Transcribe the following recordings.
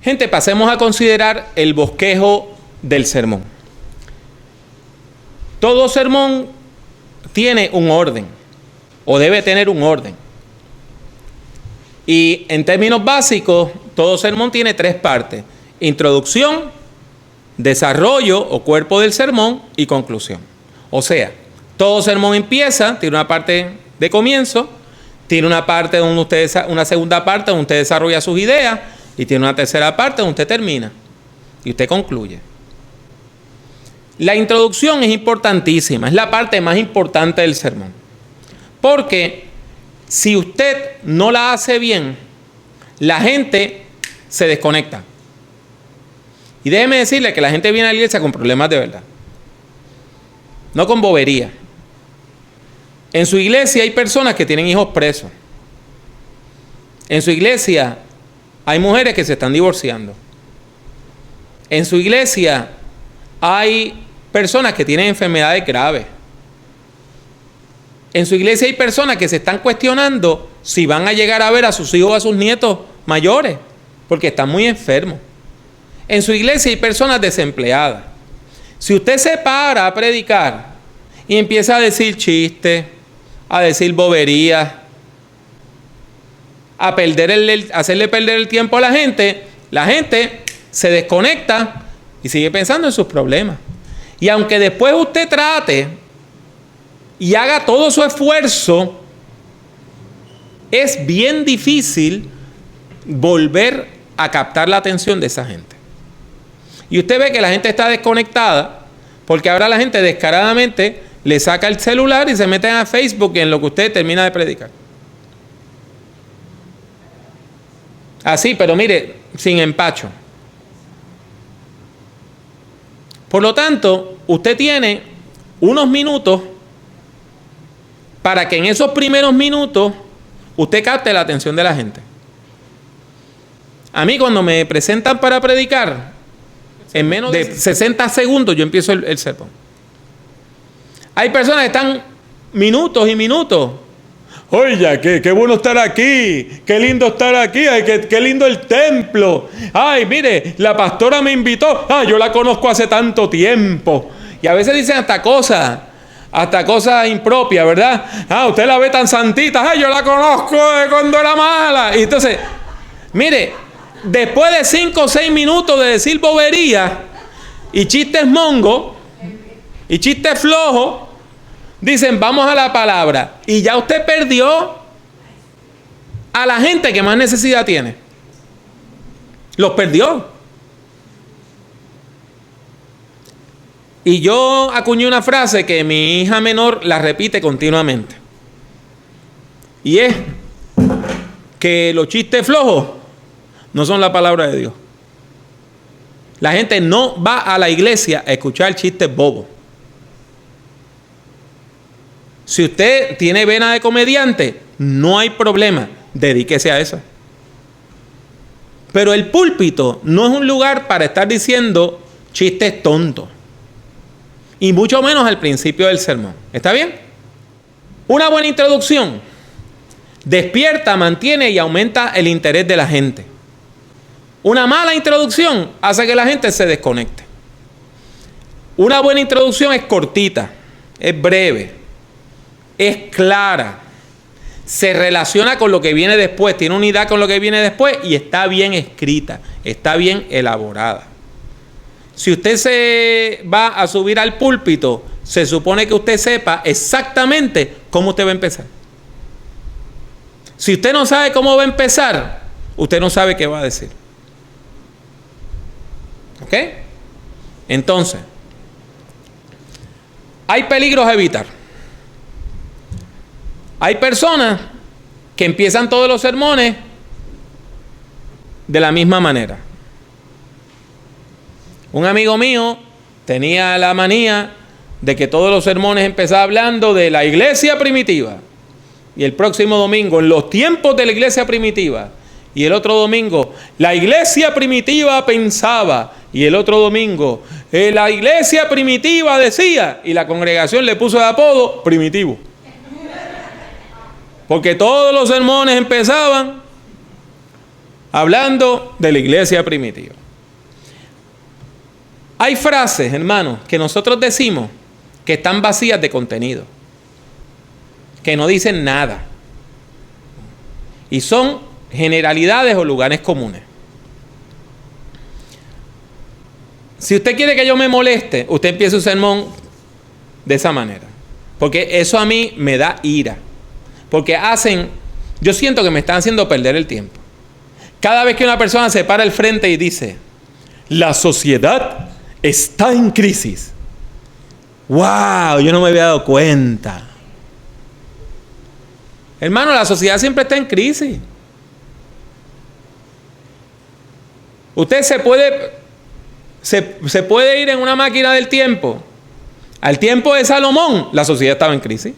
Gente, pasemos a considerar el bosquejo del sermón. Todo sermón tiene un orden, o debe tener un orden. Y en términos básicos, todo sermón tiene 3 partes: introducción, desarrollo o cuerpo del sermón y conclusión. O sea, todo sermón empieza, tiene una parte de comienzo, tiene una parte donde una segunda parte donde usted desarrolla sus ideas, y tiene una tercera parte donde usted termina y usted concluye. La introducción es importantísima, es la parte más importante del sermón. Porque si usted no la hace bien, la gente se desconecta. Y déjeme decirle que la gente viene a la iglesia con problemas de verdad, no con bobería. En su iglesia hay personas que tienen hijos presos. En su iglesia hay mujeres que se están divorciando. En su iglesia hay personas que tienen enfermedades graves. En su iglesia hay personas que se están cuestionando si van a llegar a ver a sus hijos o a sus nietos mayores, porque están muy enfermos. En su iglesia hay personas desempleadas. Si usted se para a predicar y empieza a decir chistes, a decir boberías, a hacerle perder el tiempo a la gente se desconecta y sigue pensando en sus problemas. Y aunque después usted trate y haga todo su esfuerzo, es bien difícil volver a captar la atención de esa gente. Y usted ve que la gente está desconectada porque ahora la gente descaradamente le saca el celular y se mete a Facebook en lo que usted termina de predicar. Así, pero mire, sin empacho. Por lo tanto, usted tiene unos minutos para que en esos primeros minutos usted capte la atención de la gente. A mí, cuando me presentan para predicar, en menos de 60 segundos yo empiezo el sermón. Hay personas que están minutos y minutos. Oye, qué bueno estar aquí, qué lindo estar aquí, ay, qué lindo el templo. Ay, mire, la pastora me invitó, yo la conozco hace tanto tiempo. Y a veces dicen hasta cosas impropias, ¿verdad? Usted la ve tan santita, yo la conozco de cuando era mala. Y entonces, mire, después de 5 o 6 minutos de decir bobería y chistes mongos y chistes flojos, dicen, vamos a la palabra. Y ya usted perdió a la gente que más necesidad tiene. Los perdió. Y yo acuñé una frase que mi hija menor la repite continuamente. Y es que los chistes flojos no son la palabra de Dios. La gente no va a la iglesia a escuchar chistes bobos. Si usted tiene vena de comediante, no hay problema, dedíquese a eso. Pero el púlpito no es un lugar para estar diciendo chistes tontos. Y mucho menos al principio del sermón. ¿Está bien? Una buena introducción despierta, mantiene y aumenta el interés de la gente. Una mala introducción hace que la gente se desconecte. Una buena introducción es cortita, es breve, es clara, se relaciona con lo que viene después, tiene unidad con lo que viene después y está bien escrita, está bien elaborada. Si usted se va a subir al púlpito, se supone que usted sepa exactamente cómo usted va a empezar. Si usted no sabe cómo va a empezar, usted no sabe qué va a decir. ¿Ok? Entonces, hay peligros a evitar. Hay personas que empiezan todos los sermones de la misma manera. Un amigo mío tenía la manía de que todos los sermones empezaba hablando de la iglesia primitiva. Y el próximo domingo, en los tiempos de la iglesia primitiva. Y el otro domingo, la iglesia primitiva pensaba. Y el otro domingo, la iglesia primitiva decía. Y la congregación le puso de apodo Primitivo. Porque todos los sermones empezaban hablando de la iglesia primitiva. Hay frases, hermanos, que nosotros decimos que están vacías de contenido, que no dicen nada, y son generalidades o lugares comunes. Si usted quiere que yo me moleste, usted empiece un sermón de esa manera, porque eso a mí me da ira, porque yo siento que me están haciendo perder el tiempo. Cada vez que una persona se para al frente y dice, la sociedad está en crisis. ¡Wow! Yo no me había dado cuenta. Hermano, la sociedad siempre está en crisis. Usted se puede ir en una máquina del tiempo. Al tiempo de Salomón, la sociedad estaba en crisis.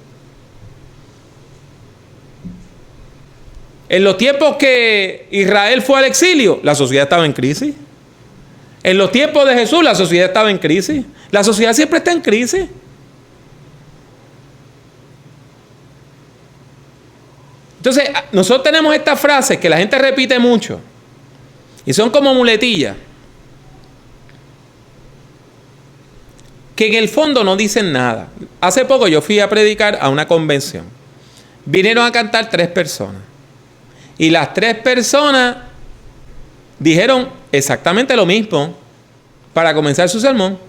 En los tiempos que Israel fue al exilio, la sociedad estaba en crisis. En los tiempos de Jesús, la sociedad estaba en crisis. La sociedad siempre está en crisis. Entonces, nosotros tenemos estas frases que la gente repite mucho y son como muletillas, que en el fondo no dicen nada. Hace poco yo fui a predicar a una convención. Vinieron a cantar 3 personas. Y las 3 personas dijeron exactamente lo mismo para comenzar su sermón.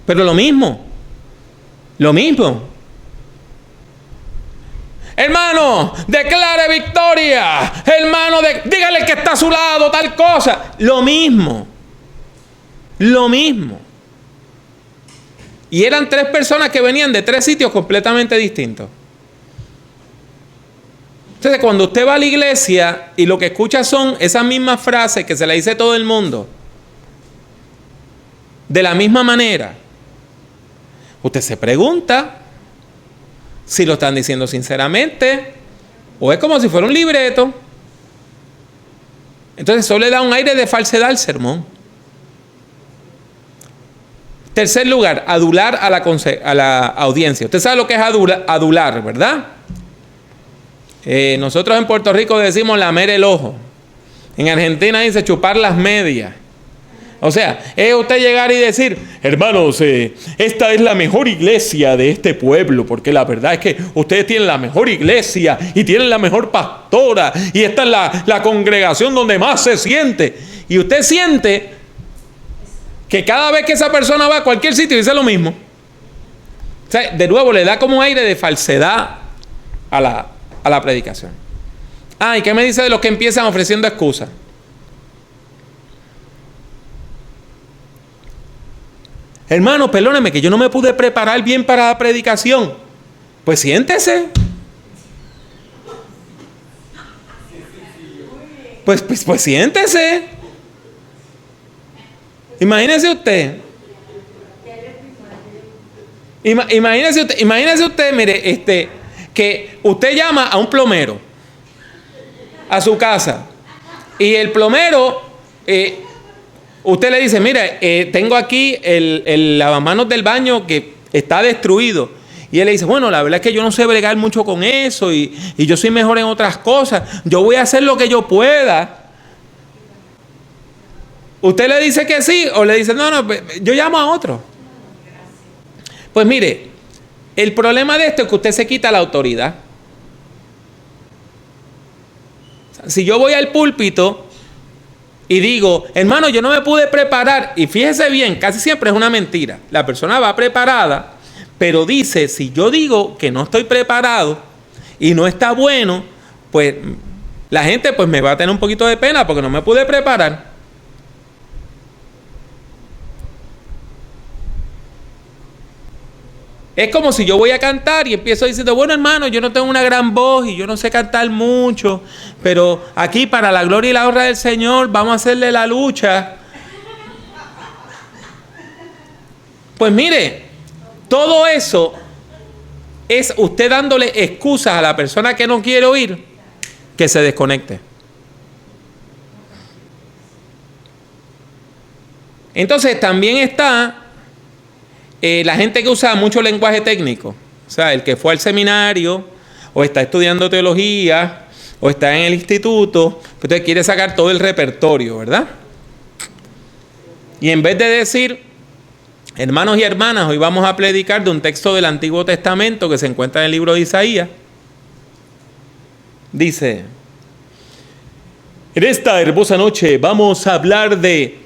Pero lo mismo. Lo mismo. Hermano, declare victoria. Hermano, dígale que está a su lado, tal cosa. Lo mismo. Lo mismo. Y eran 3 personas que venían de 3 sitios completamente distintos. Entonces, cuando usted va a la iglesia y lo que escucha son esas mismas frases que se le dice todo el mundo, de la misma manera, usted se pregunta si lo están diciendo sinceramente o es como si fuera un libreto. Entonces, eso le da un aire de falsedad al sermón. Tercer lugar, adular a la audiencia. Usted sabe lo que es adular, ¿verdad? Nosotros en Puerto Rico decimos lamer el ojo. En Argentina dice chupar las medias. O sea, es usted llegar y decir, hermanos, esta es la mejor iglesia de este pueblo, porque la verdad es que ustedes tienen la mejor iglesia y tienen la mejor pastora y esta es la congregación donde más se siente. Y usted siente que cada vez que esa persona va a cualquier sitio dice lo mismo. O sea, de nuevo le da como aire de falsedad a la predicación. ¿Y qué me dice de los que empiezan ofreciendo excusas? Hermano, perdóneme que yo no me pude preparar bien para la predicación. Pues siéntese. Pues siéntese. Imagínese usted. Imagínese usted, mire, que usted llama a un plomero a su casa y el plomero, usted le dice, mira, tengo aquí el lavamanos del baño que está destruido. Y él le dice, bueno, la verdad es que yo no sé bregar mucho con eso y yo soy mejor en otras cosas. Yo voy a hacer lo que yo pueda. ¿Usted le dice que sí o le dice, no, yo llamo a otro? Pues mire, el problema de esto es que usted se quita la autoridad. Si yo voy al púlpito y digo, hermano, yo no me pude preparar, y fíjese bien, casi siempre es una mentira. La persona va preparada, pero dice, si yo digo que no estoy preparado y no está bueno, pues la gente pues me va a tener un poquito de pena porque no me pude preparar. Es como si yo voy a cantar y empiezo diciendo, bueno, hermano, yo no tengo una gran voz y yo no sé cantar mucho, pero aquí para la gloria y la honra del Señor vamos a hacerle la lucha. Pues mire, todo eso es usted dándole excusas a la persona que no quiere oír que se desconecte. Entonces también está la gente que usa mucho lenguaje técnico, o sea, el que fue al seminario o está estudiando teología o está en el instituto, usted quiere sacar todo el repertorio, ¿verdad? Y en vez de decir, hermanos y hermanas, hoy vamos a predicar de un texto del Antiguo Testamento que se encuentra en el libro de Isaías, dice, en esta hermosa noche vamos a hablar de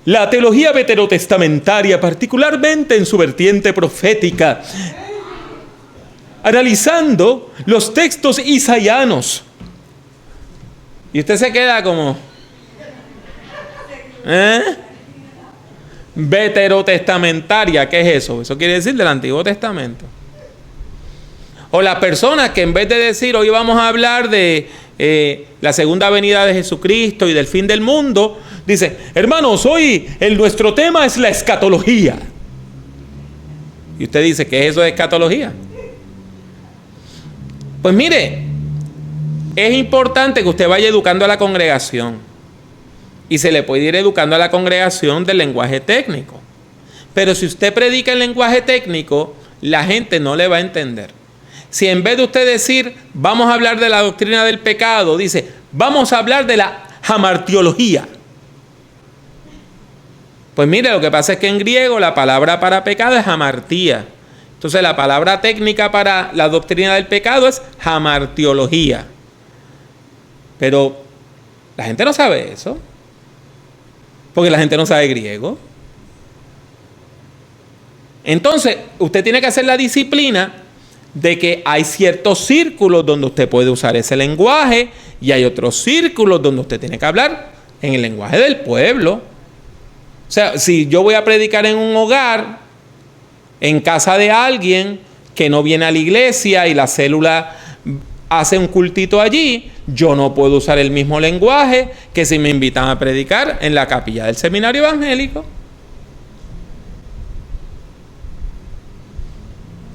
la teología veterotestamentaria, particularmente en su vertiente profética, analizando los textos isaianos. Y usted se queda como, veterotestamentaria, ¿qué es eso? Eso quiere decir del Antiguo Testamento. O las personas que en vez de decir hoy vamos a hablar de la segunda venida de Jesucristo y del fin del mundo, dice, hermanos, hoy nuestro tema es la escatología. Y usted dice, ¿qué es eso de escatología? Pues mire, es importante que usted vaya educando a la congregación. Y se le puede ir educando a la congregación del lenguaje técnico. Pero si usted predica en lenguaje técnico, la gente no le va a entender. Si en vez de usted decir, vamos a hablar de la doctrina del pecado, dice, vamos a hablar de la hamartiología. Pues mire, lo que pasa es que en griego la palabra para pecado es hamartía. Entonces la palabra técnica para la doctrina del pecado es hamartiología. Pero la gente no sabe eso. Porque la gente no sabe griego. Entonces, usted tiene que hacer la disciplina de que hay ciertos círculos donde usted puede usar ese lenguaje y hay otros círculos donde usted tiene que hablar en el lenguaje del pueblo. O sea, si yo voy a predicar en un hogar, en casa de alguien que no viene a la iglesia y la célula hace un cultito allí, yo no puedo usar el mismo lenguaje que si me invitan a predicar en la capilla del seminario evangélico.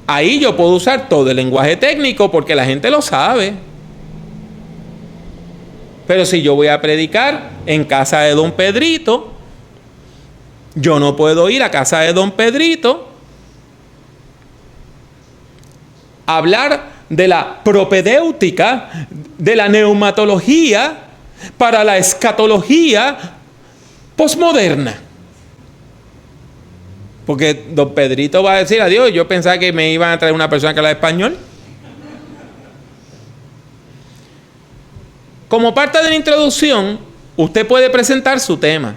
Ahí yo puedo usar todo el lenguaje técnico porque la gente lo sabe. Pero si yo voy a predicar en casa de don Pedrito, yo no puedo ir a casa de don Pedrito a hablar de la propedéutica, de la neumatología para la escatología posmoderna. Porque don Pedrito va a decir, adiós, yo pensaba que me iban a traer una persona que habla español. Como parte de la introducción, usted puede presentar su tema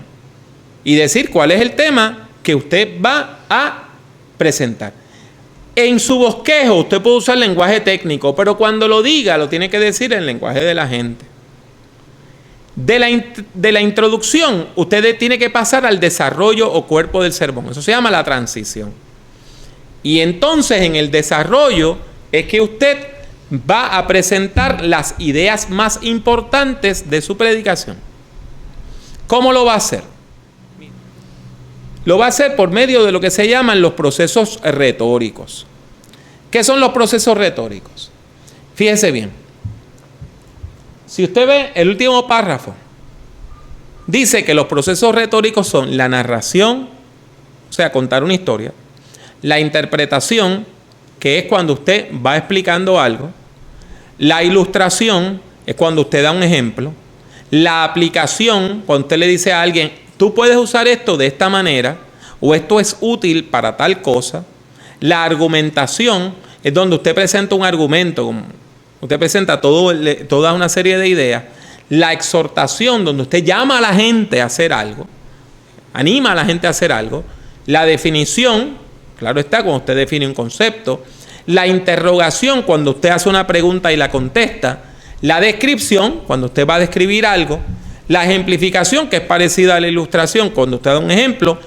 y decir cuál es el tema que usted va a presentar. En su bosquejo usted puede usar lenguaje técnico, pero cuando lo diga lo tiene que decir en lenguaje de la gente. De la introducción usted tiene que pasar al desarrollo o cuerpo del sermón. Eso se llama la transición. Y entonces en el desarrollo es que usted va a presentar las ideas más importantes de su predicación. ¿Cómo lo va a hacer? Lo va a hacer por medio de lo que se llaman los procesos retóricos. ¿Qué son los procesos retóricos? Fíjese bien. Si usted ve el último párrafo, dice que los procesos retóricos son la narración, o sea, contar una historia, la interpretación, que es cuando usted va explicando algo, la ilustración, es cuando usted da un ejemplo, la aplicación, cuando usted le dice a alguien, tú puedes usar esto de esta manera, o esto es útil para tal cosa. La argumentación es donde usted presenta un argumento, usted presenta toda una serie de ideas. La exhortación, donde usted llama a la gente a hacer algo, anima a la gente a hacer algo. La definición, claro está, cuando usted define un concepto. La interrogación, cuando usted hace una pregunta y la contesta. La descripción, cuando usted va a describir algo. La ejemplificación, que es parecida a la ilustración, cuando usted da un ejemplo.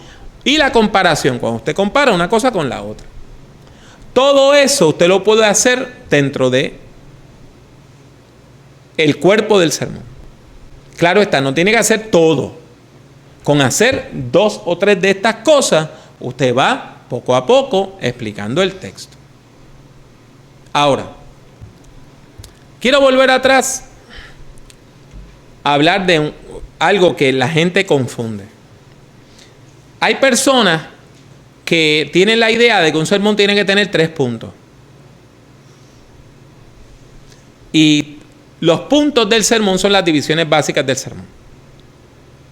Y la comparación, cuando usted compara una cosa con la otra. Todo eso usted lo puede hacer dentro de el cuerpo del sermón. Claro está, no tiene que hacer todo. Con hacer 2 o 3 de estas cosas, usted va poco a poco explicando el texto. Ahora, quiero volver atrás a hablar de algo que la gente confunde. Hay personas que tienen la idea de que un sermón tiene que tener 3 puntos. Y los puntos del sermón son las divisiones básicas del sermón.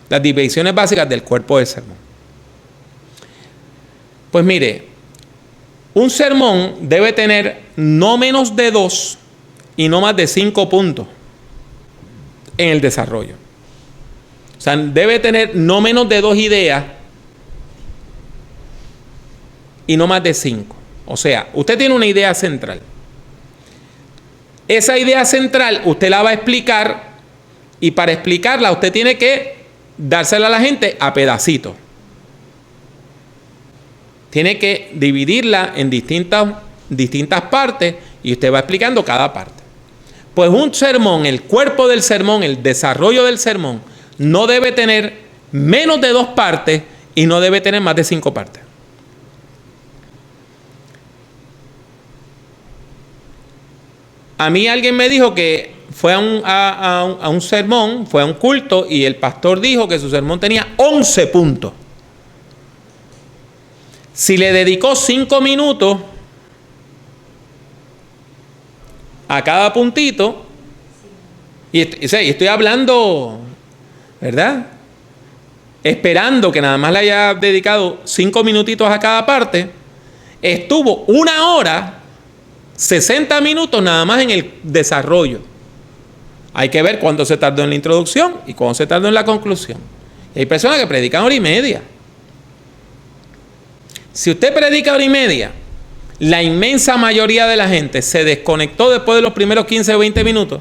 Las divisiones básicas del cuerpo del sermón. Pues mire, un sermón debe tener no menos de 2 y no más de 5 puntos en el desarrollo. O sea, debe tener no menos de 2 ideas y no más de 5. O sea, usted tiene una idea central. Esa idea central usted la va a explicar y para explicarla usted tiene que dársela a la gente a pedacitos. Tiene que dividirla en distintas partes y usted va explicando cada parte. Pues un sermón, el cuerpo del sermón, el desarrollo del sermón, no debe tener menos de 2 partes y no debe tener más de 5 partes. A mí alguien me dijo que fue a un sermón, fue a un culto y el pastor dijo que su sermón tenía 11 puntos. Si le dedicó 5 minutos a cada puntito, y estoy hablando, ¿verdad? Esperando que nada más le haya dedicado 5 minutitos a cada parte, estuvo 1 hora, 60 minutos nada más en el desarrollo. Hay que ver cuándo se tardó en la introducción y cuándo se tardó en la conclusión. Y hay personas que predican 1 hora y media. Si usted predica 1 hora y media, la inmensa mayoría de la gente se desconectó después de los primeros 15 o 20 minutos.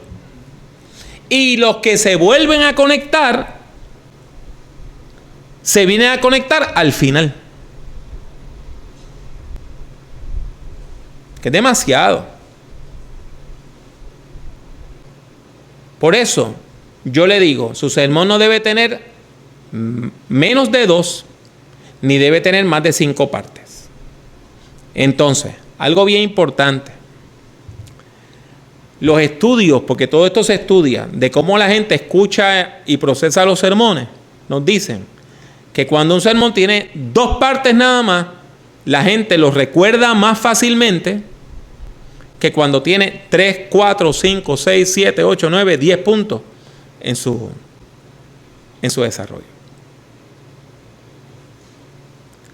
Y los que se vuelven a conectar, se vienen a conectar al final. Que es demasiado. Por eso, yo le digo, su sermón no debe tener menos de 2, ni debe tener más de 5 partes. Entonces, algo bien importante. Los estudios, porque todo esto se estudia, de cómo la gente escucha y procesa los sermones, nos dicen que cuando un sermón tiene 2 partes nada más, la gente lo recuerda más fácilmente que cuando tiene 3, 4, 5, 6, 7, 8, 9, 10 puntos en su desarrollo.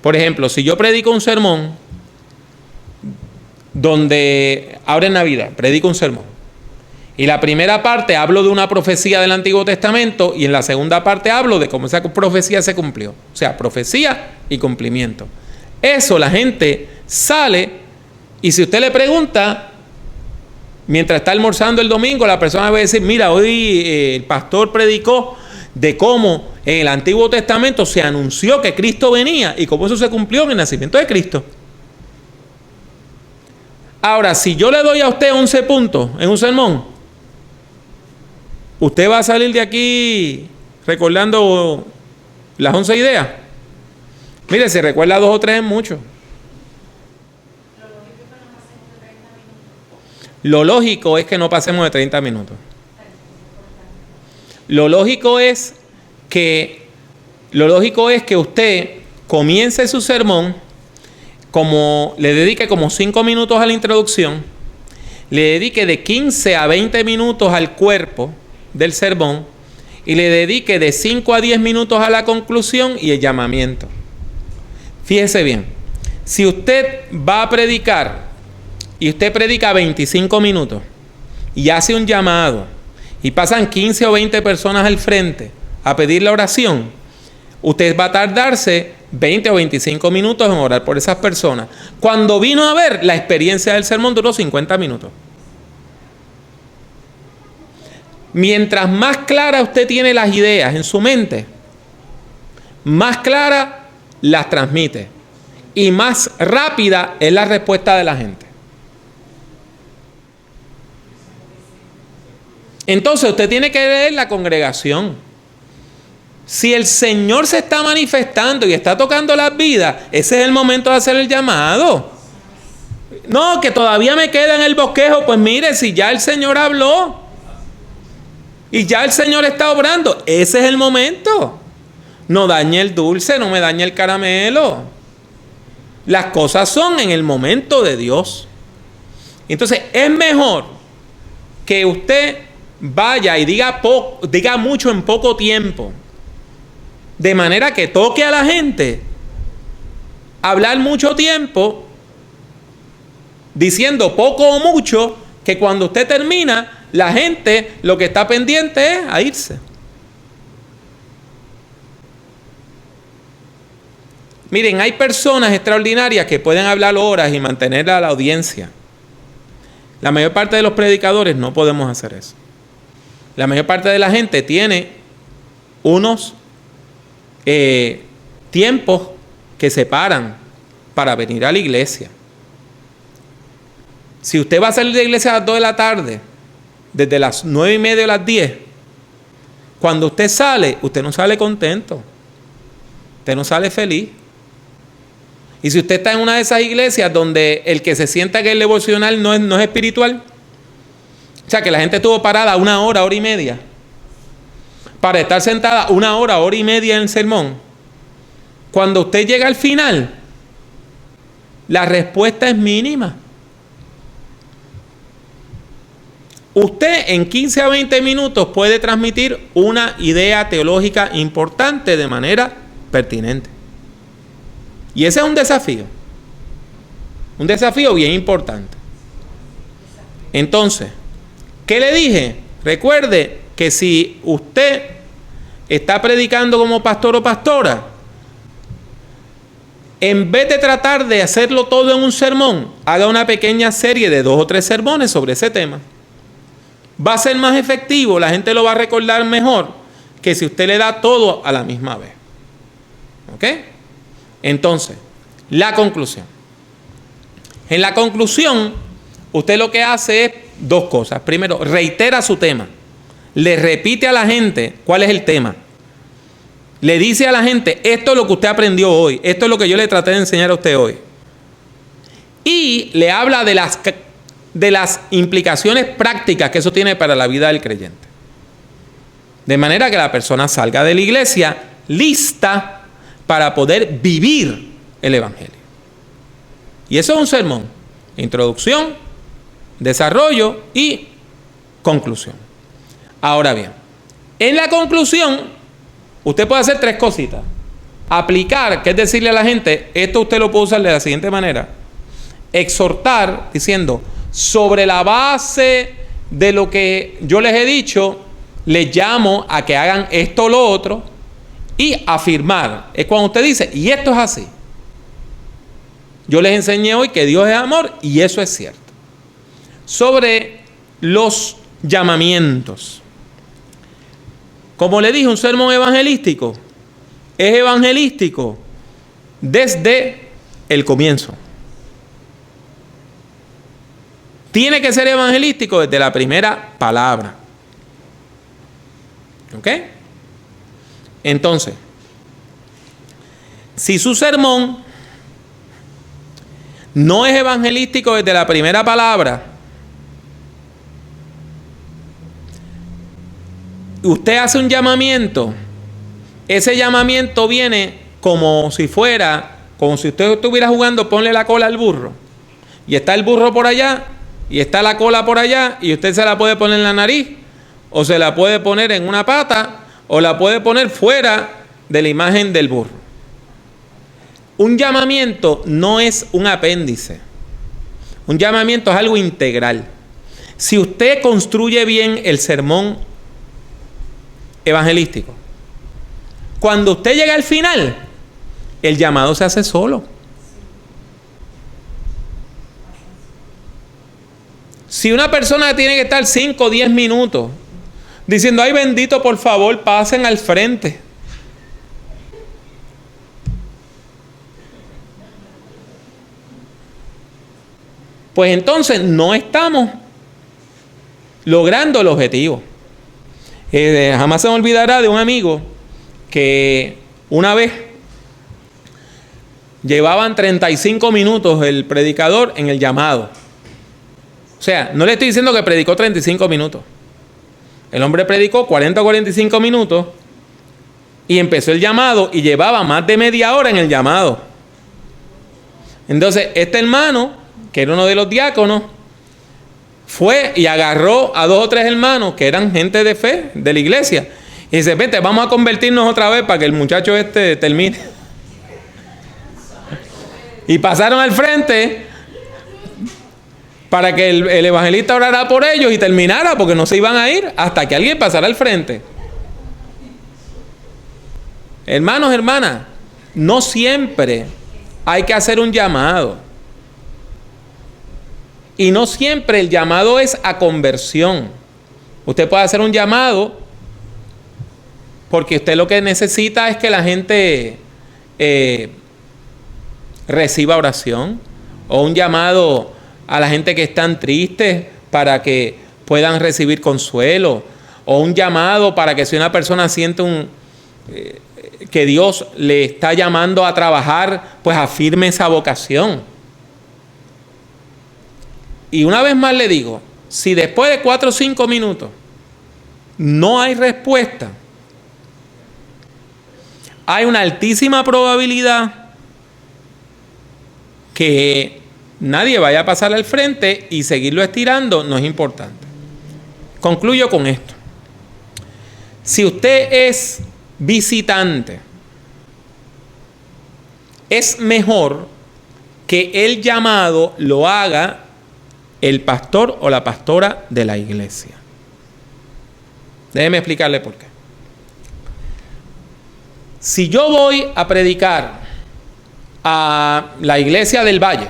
Por ejemplo, si yo predico un sermón donde ahora en Navidad predico un sermón y la primera parte hablo de una profecía del Antiguo Testamento y en la segunda parte hablo de cómo esa profecía se cumplió. O sea, profecía y cumplimiento. Eso la gente sale y si usted le pregunta, mientras está almorzando el domingo, la persona va a decir, mira, hoy el pastor predicó de cómo en el Antiguo Testamento se anunció que Cristo venía y cómo eso se cumplió en el nacimiento de Cristo. Ahora, si yo le doy a usted 11 puntos en un sermón, usted va a salir de aquí recordando las 11 ideas. Mire, si recuerda 2 o 3 es mucho. Lo lógico es que no pasemos de 30 minutos. Lo lógico es que usted comience su sermón, le dedique como 5 minutos a la introducción, le dedique de 15 a 20 minutos al cuerpo del sermón y le dedique de 5 a 10 minutos a la conclusión y el llamamiento. Fíjese bien, si usted va a predicar y usted predica 25 minutos y hace un llamado y pasan 15 o 20 personas al frente a pedir la oración, usted va a tardarse 20 o 25 minutos en orar por esas personas. Cuando vino a ver, la experiencia del sermón duró 50 minutos. Mientras más clara usted tiene las ideas en su mente, más clara las transmite y más rápida es la respuesta de la gente. Entonces usted tiene que ver la congregación. Si el Señor se está manifestando y está tocando las vidas, ese es el momento de hacer el llamado. No, que todavía me queda en el bosquejo. Pues mire, si ya el Señor habló y ya el Señor está obrando, ese es el momento. No dañe el dulce, no me dañe el caramelo. Las cosas son en el momento de Dios. Entonces es mejor que usted vaya y diga mucho en poco tiempo, de manera que toque a la gente hablar mucho tiempo, diciendo poco o mucho, que cuando usted termina, la gente lo que está pendiente es a irse. Miren, hay personas extraordinarias que pueden hablar horas y mantener a la audiencia. La mayor parte de los predicadores no podemos hacer eso. La mayor parte de la gente tiene unos tiempos que separan para venir a la iglesia. Si usted va a salir de la iglesia a las 2 de la tarde, desde las 9:30 a las 10, cuando usted sale, usted no sale contento. Usted no sale feliz. Y si usted está en una de esas iglesias donde el que se sienta que el devocional no es espiritual, o sea, que la gente estuvo parada 1 hora, 1:30, para estar sentada 1 hora, 1:30 en el sermón, cuando usted llega al final, la respuesta es mínima. Usted en 15 a 20 minutos puede transmitir una idea teológica importante de manera pertinente. Y ese es un desafío bien importante. Entonces, ¿qué le dije? Recuerde que si usted está predicando como pastor o pastora, en vez de tratar de hacerlo todo en un sermón, haga una pequeña serie de 2 o 3 sermones sobre ese tema. Va a ser más efectivo, la gente lo va a recordar mejor que si usted le da todo a la misma vez. ¿Ok? Entonces, la conclusión. En la conclusión, usted lo que hace es 2 cosas. Primero, reitera su tema. Le repite a la gente cuál es el tema. Le dice a la gente, esto es lo que usted aprendió hoy. Esto es lo que yo le traté de enseñar a usted hoy. Y le habla de las implicaciones prácticas que eso tiene para la vida del creyente. De manera que la persona salga de la iglesia lista para poder vivir el evangelio. Y eso es un sermón. Introducción, desarrollo y conclusión. Ahora bien, en la conclusión, usted puede hacer 3 cositas. Aplicar, que es decirle a la gente, esto usted lo puede usar de la siguiente manera. Exhortar, diciendo, sobre la base de lo que yo les he dicho, les llamo a que hagan esto o lo otro. Y afirmar, es cuando usted dice, y esto es así. Yo les enseñé hoy que Dios es amor y eso es cierto. Sobre los llamamientos. Como le dije, un sermón evangelístico es evangelístico desde el comienzo. Tiene que ser evangelístico desde la primera palabra. ¿Ok? Entonces, si su sermón no es evangelístico desde la primera palabra, usted hace un llamamiento, ese llamamiento viene como si usted estuviera jugando, ponle la cola al burro, y está el burro por allá, y está la cola por allá, y usted se la puede poner en la nariz, o se la puede poner en una pata, o la puede poner fuera de la imagen del burro. Un llamamiento no es un apéndice. Un llamamiento es algo integral. Si usted construye bien el sermón evangelístico, cuando usted llega al final, el llamado se hace solo. Si una persona tiene que estar 5 o 10 minutos diciendo, ay bendito, por favor, pasen al frente, pues entonces no estamos logrando el objetivo. Jamás se me olvidará de un amigo que una vez llevaban 35 minutos el predicador en el llamado. O sea, no le estoy diciendo que predicó 35 minutos. El hombre predicó 40 o 45 minutos y empezó el llamado y llevaba más de media hora en el llamado. Entonces, este hermano, que era uno de los diáconos, fue y agarró a 2 o 3 hermanos que eran gente de fe de la iglesia. Y dice, vete, vamos a convertirnos otra vez para que el muchacho termine. Y pasaron al frente para que el evangelista orara por ellos y terminara, porque no se iban a ir hasta que alguien pasara al frente. Hermanos, hermanas, no siempre hay que hacer un llamado. Y no siempre el llamado es a conversión. Usted puede hacer un llamado porque usted lo que necesita es que la gente reciba oración, o un llamado a la gente que están tristes para que puedan recibir consuelo, o un llamado para que si una persona siente que Dios le está llamando a trabajar, pues afirme esa vocación. Y una vez más le digo, si después de 4 o 5 minutos no hay respuesta, hay una altísima probabilidad que nadie vaya a pasar al frente, y seguirlo estirando no es importante. Concluyo con esto. Si usted es visitante, es mejor que el llamado lo haga el pastor o la pastora de la iglesia. Déjeme explicarle por qué. Si yo voy a predicar a la iglesia del Valle,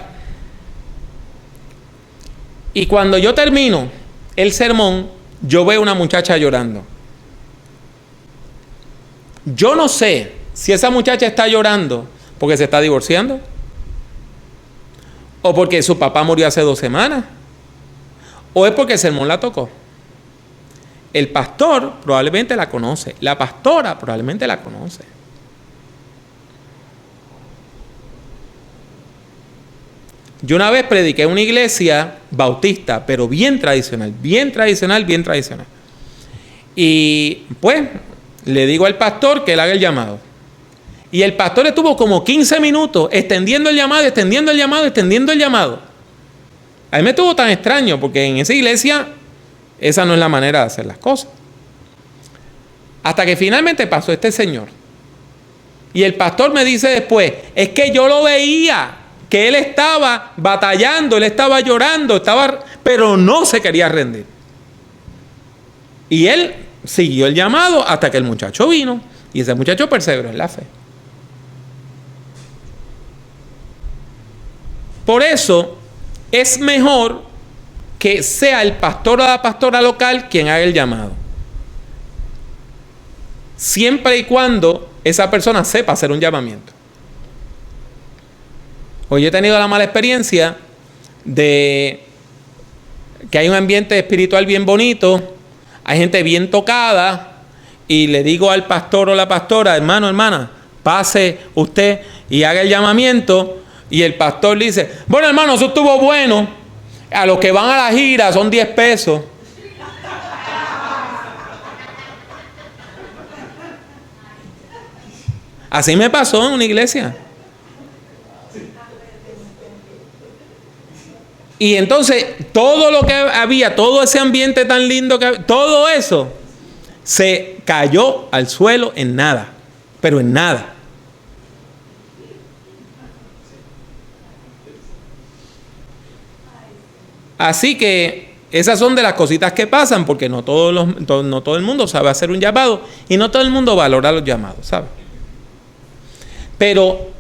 y cuando yo termino el sermón, yo veo una muchacha llorando, yo no sé si esa muchacha está llorando porque se está divorciando, o porque su papá murió hace 2 semanas, o es porque el sermón la tocó. El pastor probablemente la conoce, la pastora probablemente la conoce. Yo una vez prediqué en una iglesia bautista, pero bien tradicional. Y pues le digo al pastor que él haga el llamado. Y el pastor estuvo como 15 minutos extendiendo el llamado. A mí me estuvo tan extraño, porque en esa iglesia esa no es la manera de hacer las cosas. Hasta que finalmente pasó este señor. Y el pastor me dice después, es que yo lo veía, que él estaba batallando, él estaba llorando, pero no se quería rendir. Y él siguió el llamado hasta que el muchacho vino, y ese muchacho perseveró en la fe. Por eso es mejor que sea el pastor o la pastora local quien haga el llamado, siempre y cuando esa persona sepa hacer un llamamiento. Hoy he tenido la mala experiencia de que hay un ambiente espiritual bien bonito, hay gente bien tocada, y le digo al pastor o la pastora, hermano, hermana, pase usted y haga el llamamiento, y el pastor le dice, bueno, hermano, eso estuvo bueno, a los que van a la gira son 10 pesos. Así me pasó en una iglesia. Y entonces todo lo que había, todo ese ambiente tan lindo que había, todo eso se cayó al suelo en nada, pero en nada. Así que esas son de las cositas que pasan, porque no todo el mundo sabe hacer un llamado, y no todo el mundo valora los llamados, ¿sabe? Pero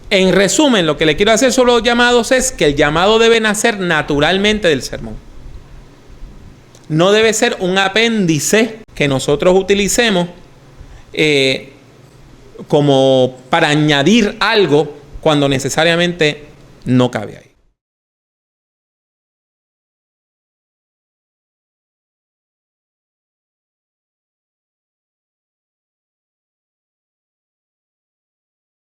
en resumen, lo que le quiero hacer sobre los llamados es que el llamado debe nacer naturalmente del sermón. No debe ser un apéndice que nosotros utilicemos como para añadir algo cuando necesariamente no cabe ahí.